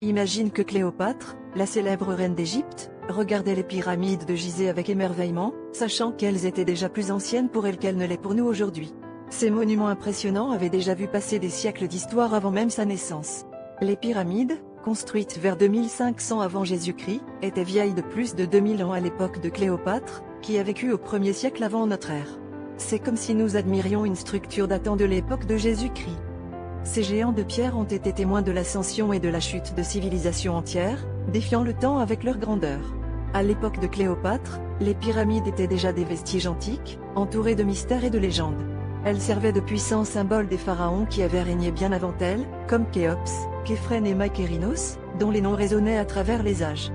Imagine que Cléopâtre, la célèbre reine d'Égypte, regardait les pyramides de Gizeh avec émerveillement, sachant qu'elles étaient déjà plus anciennes pour elle qu'elle ne l'est pour nous aujourd'hui. Ces monuments impressionnants avaient déjà vu passer des siècles d'histoire avant même sa naissance. Les pyramides, construites vers 2500 avant Jésus-Christ, étaient vieilles de plus de 2000 ans à l'époque de Cléopâtre, qui a vécu au 1er siècle avant notre ère. C'est comme si nous admirions une structure datant de l'époque de Jésus-Christ. Ces géants de pierre ont été témoins de l'ascension et de la chute de civilisations entières, défiant le temps avec leur grandeur. À l'époque de Cléopâtre, les pyramides étaient déjà des vestiges antiques, entourés de mystères et de légendes. Elles servaient de puissants symboles des pharaons qui avaient régné bien avant elles, comme Khéops, Képhrène et Makérinos, dont les noms résonnaient à travers les âges.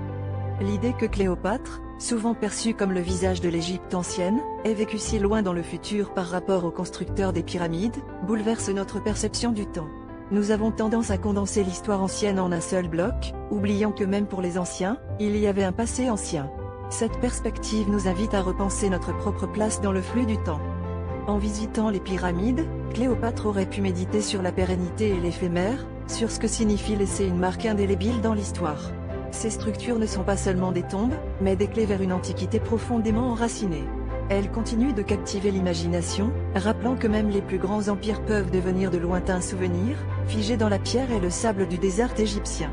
L'idée que Cléopâtre, souvent perçue comme le visage de l'Égypte ancienne, ait vécu si loin dans le futur par rapport aux constructeurs des pyramides, bouleverse notre perception du temps. Nous avons tendance à condenser l'histoire ancienne en un seul bloc, oubliant que même pour les anciens, il y avait un passé ancien. Cette perspective nous invite à repenser notre propre place dans le flux du temps. En visitant les pyramides, Cléopâtre aurait pu méditer sur la pérennité et l'éphémère, sur ce que signifie laisser une marque indélébile dans l'histoire. Ces structures ne sont pas seulement des tombes, mais des clés vers une antiquité profondément enracinée. Elles continuent de captiver l'imagination, rappelant que même les plus grands empires peuvent devenir de lointains souvenirs, figés dans la pierre et le sable du désert égyptien.